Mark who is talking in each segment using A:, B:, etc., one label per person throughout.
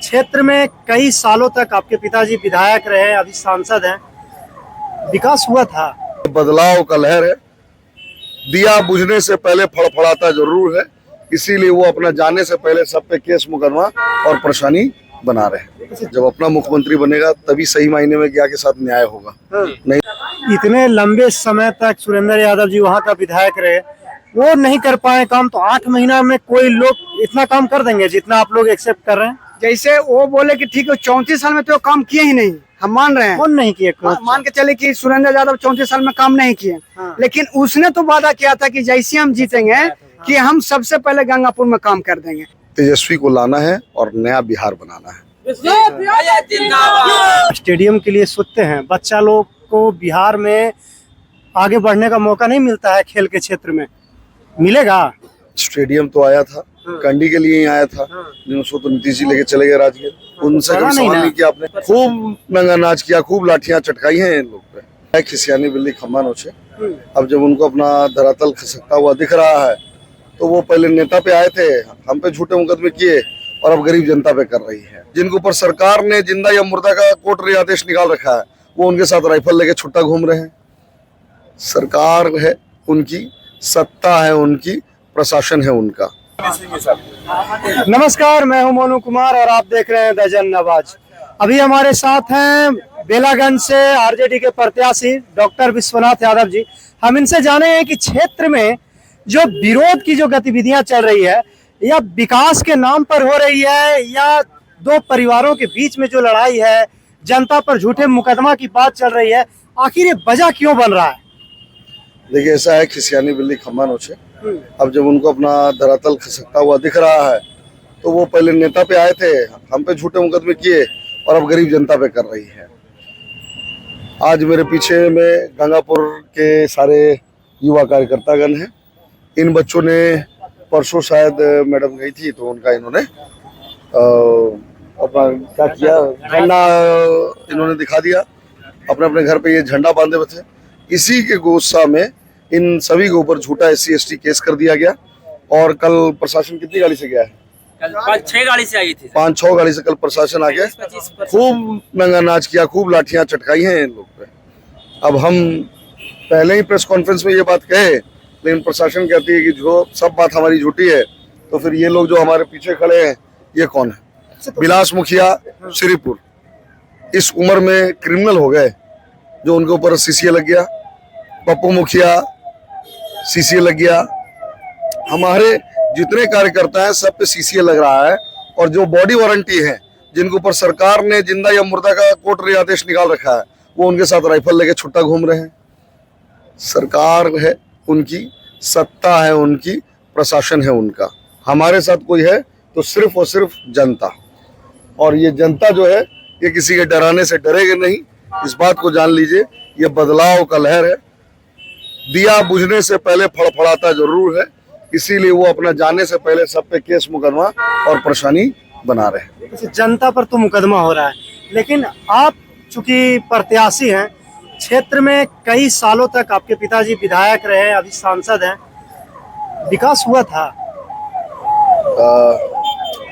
A: क्षेत्र में कई सालों तक आपके पिताजी विधायक रहे, अभी सांसद हैं, विकास हुआ था?
B: बदलाव का लहर है। दिया बुझने से पहले फड़फड़ाता जरूर है, इसीलिए वो अपना जाने से पहले सब पे केस मुकदमा और परेशानी बना रहे हैं। जब अपना मुख्यमंत्री बनेगा तभी सही मायने में क्या के साथ न्याय होगा। नहीं,
A: इतने लंबे समय तक सुरेंद्र यादव जी वहाँ का विधायक रहे, वो नहीं कर पाए काम, तो 8 महीना में कोई लोग इतना काम कर देंगे जितना आप लोग एक्सेप्ट कर रहे हैं?
C: जैसे वो बोले कि ठीक है 34 साल में तो काम किए ही नहीं, हम मान रहे हैं।
A: कौन नहीं किए?
C: मान के चले कि सुरेंद्र यादव 34 साल में काम नहीं किए।
A: हाँ।
C: लेकिन उसने तो वादा किया था कि जैसे हम जीतेंगे कि हम सबसे पहले गंगापुर में काम कर देंगे।
B: तेजस्वी को लाना है और नया बिहार बनाना है।
A: स्टेडियम के लिए सोचते हैं, बच्चा लोग को बिहार में आगे बढ़ने का मौका नहीं मिलता है, खेल के क्षेत्र में मिलेगा।
B: स्टेडियम तो आया था, कंडी के लिए ही आया था, उसको तो नीतीश जी लेके चले गए राजगीर। उनसे कभी सवाल नहीं किया आपने। खूब नंगा नाच किया, खूब लाठियां चटकाई हैं इन लोग पे। खिसियानी बिल्ली खम्मा नोचे। अब जब उनको अपना धरातल खिसकता हुआ दिख रहा है तो वो पहले नेता पे आए थे, हम पे झूठे मुकदमे किए और अब गरीब जनता पे कर रही है। जिनके ऊपर सरकार ने जिंदा या मुर्दा का कोर्ट आदेश निकाल रखा है, वो उनके साथ राइफल लेके छुट्टा घूम रहे हैं। सरकार है उनकी, सत्ता है उनकी, प्रशासन है उनका।
A: नमस्कार, मैं हूं मोनू कुमार और आप देख रहे हैं द जन आवाज। अभी हमारे साथ हैं बेलागंज से आरजेडी के प्रत्याशी डॉक्टर विश्वनाथ यादव जी। हम इनसे जाने हैं कि क्षेत्र में जो विरोध की जो गतिविधियां चल रही है, या विकास के नाम पर हो रही है, या दो परिवारों के बीच में जो लड़ाई है, जनता पर झूठे मुकदमा की बात चल रही है, आखिर ये वजह क्यों बन रहा है?
B: देखिए, ऐसा है खिसियानी बिल्ली खम्मा नोचे। अब जब उनको अपना धरातल खिसकता हुआ दिख रहा है तो वो पहले नेता पे आए थे, हम पे झूठे मुकदमे किए और अब गरीब जनता पे कर रही है। आज मेरे पीछे में गंगापुर के सारे युवा कार्यकर्तागण हैं। इन बच्चों ने परसों शायद मैडम गई थी तो उनका इन्होंने अपना क्या किया, झंडा इन्होंने दिखा दिया। अपने अपने घर पे ये झंडा बांधे हुए थे। इसी के गुस्सा में इन सभी के ऊपर झूठा SC/ST केस कर दिया गया। और कल प्रशासन कितनी गाड़ी से गया है?
D: कल 5-6 गाड़ी से आई थी।
B: 5-6 गाड़ी से कल प्रशासन आ गया। खूब नंगा नाच किया, खूब लाठियां चटकाई हैं इन लोग पे। अब हम पहले ही प्रेस कॉन्फ्रेंस में ये बात कहे, लेकिन प्रशासन कहती है कि जो सब बात हमारी झूठी है, तो फिर ये लोग जो हमारे पीछे खड़े हैं ये कौन है? विलास मुखिया श्रीपुर इस उम्र में क्रिमिनल हो गए, जो उनके ऊपर CCA लग गया। पप्पू मुखिया CCA लग गया। हमारे जितने कार्यकर्ता हैं सब पे CCA लग रहा है। और जो बॉडी वारंटी है, जिनके ऊपर सरकार ने जिंदा या मुर्दा का कोर्ट आदेश निकाल रखा है, वो उनके साथ राइफल लेके छुट्टा घूम रहे हैं। सरकार है उनकी, सत्ता है उनकी, प्रशासन है उनका। हमारे साथ कोई है तो सिर्फ और सिर्फ जनता। और ये जनता जो है ये किसी के डराने से डरेगी नहीं, इस बात को जान लीजिए। ये बदलाव का लहर है। दिया बुझने से पहले फड़फड़ाता जरूर है, इसीलिए वो अपना जाने से पहले सब पे केस मुकदमा और परेशानी बना रहे हैं।
A: जनता पर तो मुकदमा हो रहा है, लेकिन आप चूंकि प्रत्याशी हैं, क्षेत्र में कई सालों तक आपके पिताजी विधायक रहे, अभी सांसद हैं, विकास हुआ था?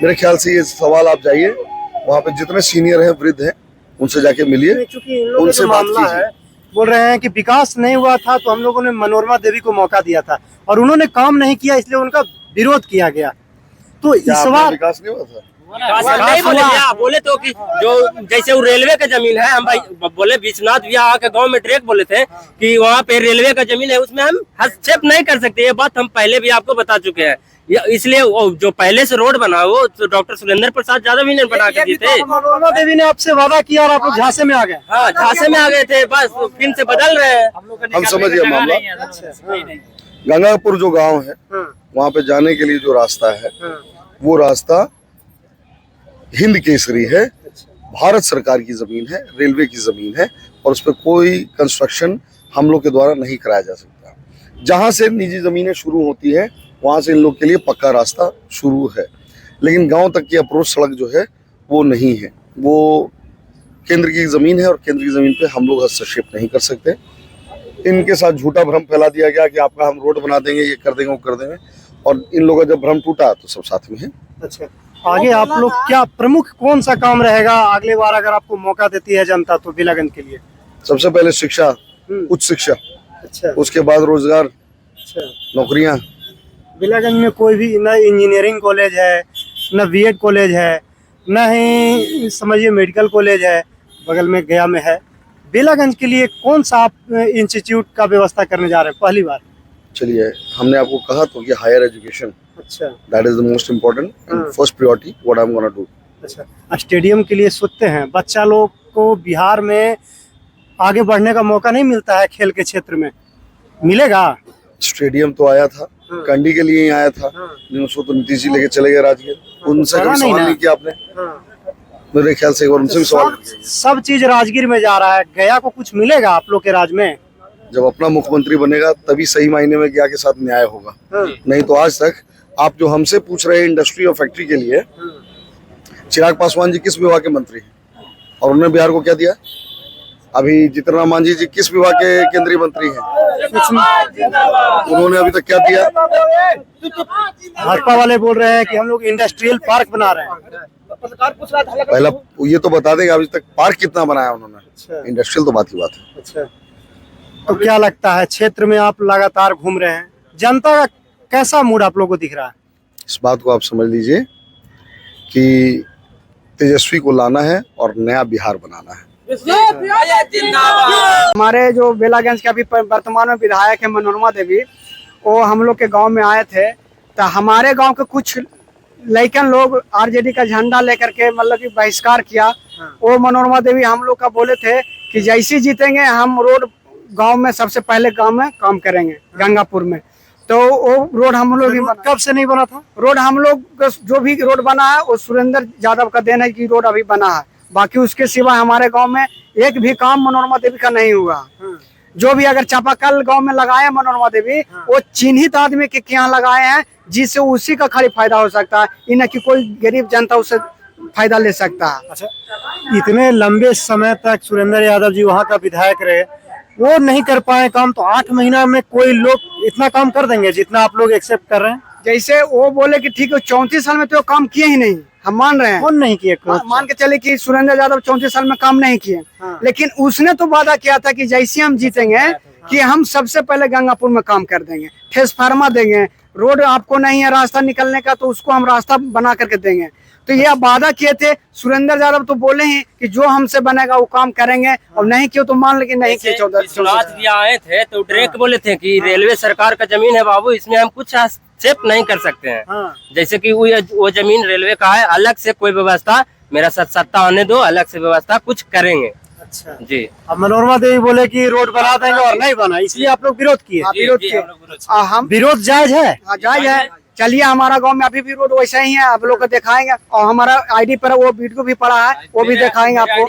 B: मेरे ख्याल से ये सवाल आप जाइए, वहाँ पे जितने सीनियर हैं, वृद्ध हैं, उनसे जाके मिलिए, उनसे बात कीजिए।
A: बोल रहे हैं कि विकास नहीं हुआ था तो हम लोगों ने मनोरमा देवी को मौका दिया था और उन्होंने काम नहीं किया, इसलिए उनका विरोध किया गया। तो इस बार
B: विकास नहीं हुआ था?
D: नहीं बोले भैया, बोले तो कि जो जैसे वो रेलवे का जमीन है, हम भाई बोले विश्वनाथ भैया आके गांव में डायरेक्ट बोले थे कि वहाँ पे रेलवे का जमीन है, उसमें हम हस्तक्षेप नहीं कर सकते। ये बात हम पहले भी आपको बता चुके हैं। इसलिए जो पहले से रोड बना वो तो डॉक्टर सुरेंद्र प्रसाद यादव ही ने बना के दिए थे।
A: मनोरमा देवी ने आपसे वादा किया और आप लोग झांसे में आ गए।
D: हाँ, झांसे में आ गए थे, बस फिर से बदल रहे हैं।
B: हम समझ गए मामला। गंगापुर जो गांव है, वहाँ पे जाने के लिए जो रास्ता है, वो रास्ता हिंद केसरी है, भारत सरकार की जमीन है, रेलवे की जमीन है, और उस पर कोई कंस्ट्रक्शन हम लोग के द्वारा नहीं कराया जा सकता। जहाँ से निजी जमीनें शुरू होती है, वहाँ से इन लोग के लिए पक्का रास्ता शुरू है, लेकिन गांव तक की अप्रोच सड़क जो है वो नहीं है। वो केंद्र की ज़मीन है और केंद्र की ज़मीन पे हम लोग हस्तक्षेप नहीं कर सकते। इनके साथ झूठा भ्रम फैला दिया गया कि आपका हम रोड बना देंगे, ये कर देंगे, वो कर देंगे, और इन लोगों का जब भ्रम टूटा तो सब साथ में है।
A: अच्छा, आगे आप लोग क्या प्रमुख कौन सा काम रहेगा अगले बार अगर आपको मौका देती है जनता तो बेलागंज के लिए?
B: सबसे पहले शिक्षा, उच्च शिक्षा,
A: अच्छा
B: उसके बाद रोजगार,
A: अच्छा।
B: नौकरियां।
A: बेलागंज में कोई भी न इंजीनियरिंग कॉलेज है, न बीएड कॉलेज है, न ही समझिए मेडिकल कॉलेज है, बगल में गया में है। बेलागंज के लिए कौन सा आप इंस्टीट्यूट का व्यवस्था करने जा रहे हैं पहली बार?
B: चलिए, हमने आपको कहा तो कि हायर एजुकेशन,
A: अच्छा
B: that is the most important and first priority what I am gonna do.
A: अच्छा। स्टेडियम के लिए सोचते हैं, बच्चा लोग को बिहार में आगे बढ़ने का मौका नहीं मिलता है खेल के क्षेत्र में, मिलेगा?
B: स्टेडियम तो आया था, कंडी के लिए ही आया था, लेकिन उसको तो नीतीश जी लेके चले गए राजगीर। उनसे
A: करा
B: कभी
A: नहीं
B: सवाल
A: ना।
B: नहीं किया आपने? मेरे ख्याल से एक बार उनसे भी सवाल कीजिए।
A: सब चीज राजगीर में जा रहा है, गया को कुछ मिलेगा आप लोग के राज में?
B: जब अपना मुख्यमंत्री बनेगा तभी सही मायने में गया के साथ न्याय होगा, नहीं तो आज तक आप जो हमसे पूछ रहे हैं इंडस्ट्री और फैक्ट्री के लिए, चिराग पासवान जी किस विभाग के मंत्री हैं और उन्होंने बिहार को क्या दिया? अभी जीतन राम मांझी जी किस विभाग के केंद्रीय मंत्री हैं, उन्होंने अभी तक क्या दिया?
A: भाजपा वाले बोल रहे हैं कि हम लोग इंडस्ट्रियल पार्क बना रहे हैं।
B: पहला ये तो बता देंगे अभी तक पार्क कितना बनाया उन्होंने, इंडस्ट्रियल तो बात की बात है।
A: अच्छा, तो क्या लगता है क्षेत्र में आप लगातार घूम रहे हैं, जनता का कैसा मूड आप लोगों को दिख रहा है?
B: इस बात को आप समझ लीजिए कि तेजस्वी को लाना है और नया बिहार बनाना है।
C: हमारे जो बेलागंज के अभी वर्तमान में विधायक है मनोरमा देवी, वो हम लोग के गांव में आए थे, तो हमारे गांव के कुछ लड़कन लोग आरजेडी का झंडा लेकर के मतलब कि बहिष्कार किया। वो मनोरमा देवी हम लोग का बोले थे कि जैसे जीतेंगे हम रोड गांव में सबसे पहले गांव में काम करेंगे गंगापुर में। तो वो रोड हम लोग
A: कब से नहीं बना था?
C: रोड हम लोग जो भी रोड बना है वो सुरेंद्र यादव का देन है कि रोड अभी बना है, बाकी उसके सिवा हमारे गांव में एक भी काम मनोरमा देवी का नहीं हुआ। जो भी अगर चापाकल गांव में लगाए हैं मनोरमा देवी, वो चिन्हित आदमी के यहाँ लगाए हैं जिससे उसी का खाली फायदा हो सकता है, इन्हें कि कोई गरीब जनता उससे फायदा ले सकता है।
A: अच्छा, इतने लंबे समय तक सुरेंद्र यादव जी वहाँ का विधायक रहे, वो नहीं कर पाए काम, तो 8 महीना में कोई लोग इतना काम कर देंगे जितना आप लोग एक्सेप्ट कर रहे हैं?
C: जैसे वो बोले कि ठीक है 34 साल में तो काम किए ही नहीं, हम मान रहे हैं।
A: कौन नहीं किए?
C: मान के चले कि सुरेंद्र यादव 34 साल में काम नहीं किए, लेकिन उसने तो वादा किया था कि जैसे हम जीतेंगे कि हम सबसे पहले गंगापुर में काम कर देंगे, ट्रांसफार्मर देंगे, रोड आपको नहीं है रास्ता निकलने का तो उसको हम रास्ता बना करके देंगे। तो ये वादा किए थे सुरेंद्र यादव, तो बोले ही कि जो हमसे बनेगा वो काम करेंगे, और नहीं किया तो मान लेकिन नहीं किए।
D: 14 भी आए थे तो डायरेक्ट बोले थे कि रेलवे सरकार का जमीन है बाबू, इसमें हम कुछ हस्तक्षेप नहीं कर सकते हैं। जैसे कि वो जमीन रेलवे का है, अलग से कोई व्यवस्था मेरा सत्ता आने दो, अलग से व्यवस्था कुछ करेंगे।
A: अच्छा
D: जी।
A: अब मनोरमा देवी बोले कि रोड बना देंगे और नहीं बना, इसलिए आप लोग विरोध किए?
C: विरोध किए। हम
A: विरोध जायज है?
C: जायज है। चलिए हमारा गांव में अभी भी रोड वैसा ही है, आप लोग को दिखाएंगे, और हमारा आईडी पर वो वीडियो भी पड़ा है, वो भी दिखाएंगे आपको।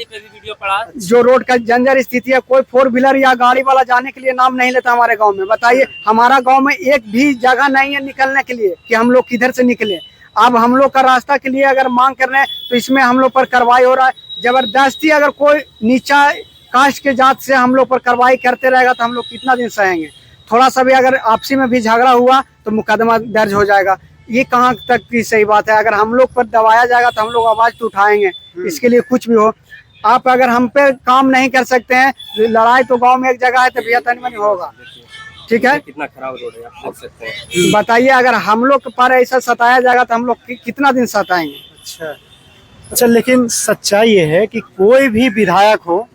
C: जो रोड का जंजर स्थिति है, कोई 4 व्हीलर या गाड़ी वाला जाने के लिए नाम नहीं लेता हमारे गांव में। बताइए, हमारा गांव में एक भी जगह नहीं है निकलने के लिए कि हम लोग किधर से निकले। अब हम लोग का रास्ता के लिए अगर मांग कर रहे हैं तो इसमें हम लोग पर कार्रवाई हो रहा है जबरदस्ती। अगर कोई नीचा कास्ट के जात से हम लोग पर कार्रवाई करते रहेगा तो हम लोग कितना दिन सहेंगे। थोड़ा सा भी अगर आपसी में भी झगड़ा हुआ तो मुकदमा दर्ज हो जाएगा। ये कहाँ तक की सही बात है? अगर हम लोग पर दबाया जाएगा तो हम लोग आवाज तो उठाएंगे, इसके लिए कुछ भी हो। आप अगर हम पे काम नहीं कर सकते हैं, लड़ाई तो गांव में एक जगह है तो भैया तनी मनी होगा, ठीक है?
D: कितना खराब रोड है आप देख सकते हैं।
C: बताइए, अगर हम लोग पर ऐसा सताया जाएगा तो हम लोग कितना दिन सताएंगे?
A: अच्छा, लेकिन सच्चाई ये है कि कोई भी विधायक हो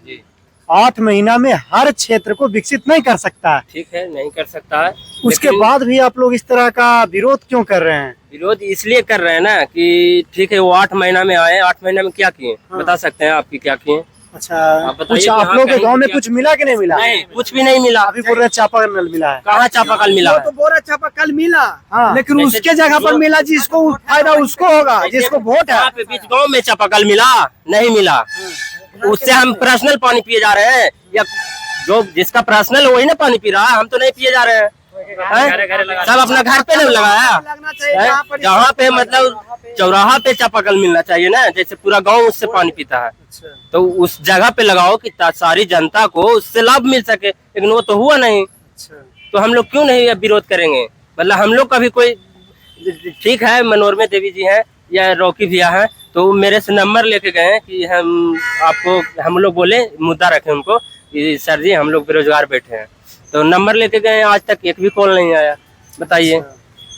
A: 8 महीना में हर क्षेत्र को विकसित नहीं कर सकता है।
D: ठीक है, नहीं कर सकता है।
A: उसके बाद भी आप लोग इस तरह का विरोध क्यों कर रहे हैं?
D: विरोध इसलिए कर रहे हैं ना कि ठीक है वो 8 महीना में आए, 8 महीने में क्या किए? बता सकते हैं आपकी क्या किए?
A: अच्छा, कुछ आप लोग के गांव में कुछ मिला कि नहीं मिला?
D: नहीं, कुछ भी नहीं मिला।
A: अभी बोल रहे चापाकल मिला है।
D: कहाँ चापाकल मिला?
C: तो बोरा चापाकल मिला,
A: हाँ।
C: लेकिन उसके जगह पर मिला जिसको फायदा उसको होगा, जिसको वोट है।
D: पे बीच गांव में चापाकल मिला? नहीं मिला। उससे हम पर्सनल पानी पिए जा रहे हैं, या जो जिसका पर्सनल वही ना पानी पी रहा है, हम तो नहीं पिए जा रहे हैं। सब अपना घर पे नहीं लगाया, जहाँ पे मतलब चौराहा पे चापाकल मिलना चाहिए ना, जैसे पूरा गांव उससे पानी पीता है। तो उस जगह पे लगाओ कि सारी जनता को उससे लाभ मिल सके, लेकिन वो तो हुआ नहीं। तो हम लोग क्यों नहीं विरोध करेंगे? मतलब हम लोग का भी कोई, ठीक है मनोरमा देवी जी हैं, या रॉकी भैया हैं, तो वो मेरे से नंबर लेके गए हैं कि हम लोग बोले मुद्दा रखे उनको कि सर जी हम लोग बेरोजगार बैठे हैं, तो नंबर लेके गए, आज तक एक भी कॉल नहीं आया। बताइए,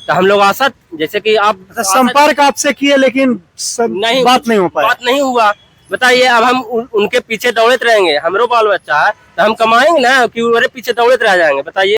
D: तो हम लोग आशा, जैसे कि आप
A: संपर्क आपसे किए लेकिन
D: नहीं,
A: बात नहीं हो पाया।
D: बात नहीं हुआ। बताइए, अब हम उनके पीछे दौड़ते रहेंगे, हमरो बाल बच्चा है तो हम कमाएंगे ना कि उनके पीछे दौड़ते रह जाएंगे? बताइए।